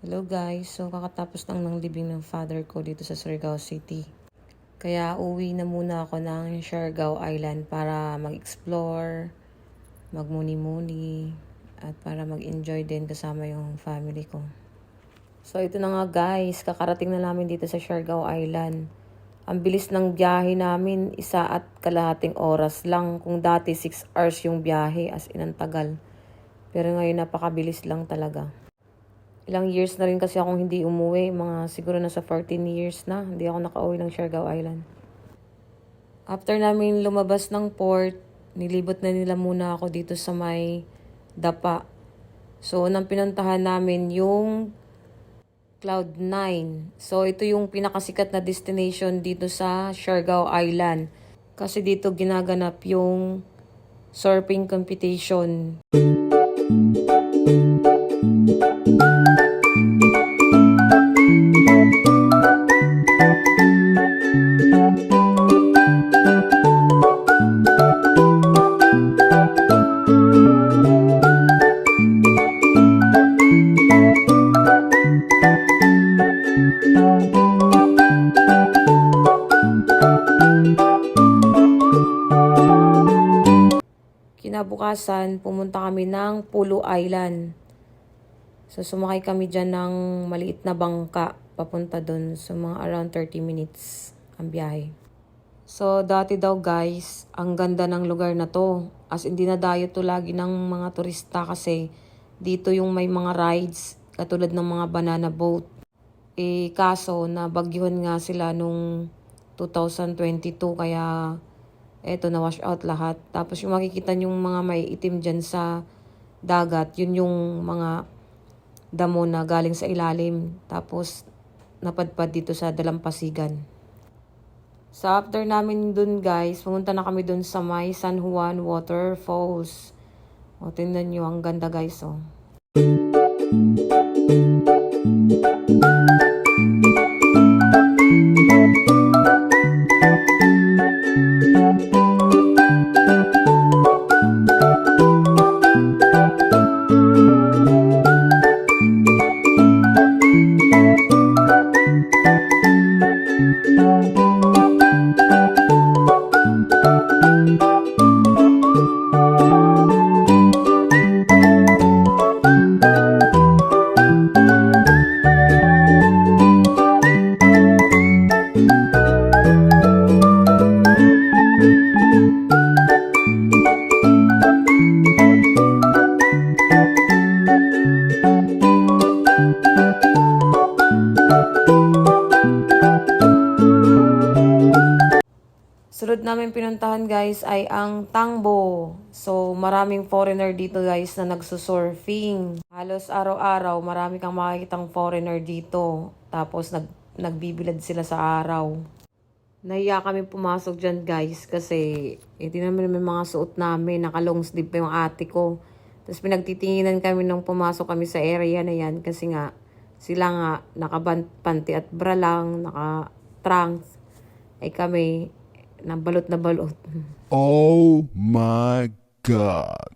Hello guys, so kakatapos lang ng libing ng father ko dito sa Surigao City. Kaya uwi na muna ako ng Siargao Island para mag-explore, magmuni-muni, at para mag-enjoy din kasama yung family ko. So ito na nga guys, kakarating na namin dito sa Siargao Island. Ang bilis ng biyahe namin, 1.5 oras lang. Kung dati 6 hours yung biyahe, as in ang tagal. Pero ngayon napakabilis lang talaga. Ilang years na rin kasi akong hindi umuwi. Mga siguro nasa 14 years na. Hindi ako nakauwi ng Siargao Island. After namin lumabas ng port, nilibot na nila muna ako dito sa may Dapa. So, unang pinuntahan namin yung Cloud9. So, ito yung pinakasikat na destination dito sa Siargao Island. Kasi dito ginaganap yung surfing competition. Kinabukasan, pumunta kami ng Pulu Island. So, sumakay kami dyan ng maliit na bangka papunta dun. So, mga around 30 minutes ang biyahe. So, dati daw guys, ang ganda ng lugar na to. As in, dinadayo to lagi ng mga turista kasi dito yung may mga rides katulad ng mga banana boat. Kaso, nabagyuhan nga sila nung 2022 kaya eto na-wash out lahat. Tapos yung makikita yung mga may itim dyan sa dagat, yun yung mga damo na galing sa ilalim. Tapos napadpad dito sa Dalampasigan. So after namin dun guys, pumunta na kami dun sa may San Juan Waterfalls. O tingnan nyo, ang ganda guys oh. Sunod namin pinuntahan guys ay ang Tangbo. So maraming foreigner dito guys na nagsusurfing. Halos araw-araw marami kang makikitang foreigner dito. Tapos nagbibilad sila sa araw. Nahiya kami pumasok dyan guys kasi hindi naman may mga suot namin. Naka-long sleeve pa yung ate ko. Tapos pinagtitinginan kami nung pumasok kami sa area na yan kasi nga sila nga nakapanty at bra lang, naka-trunks. Ay kami nabalot na balot. Oh my God.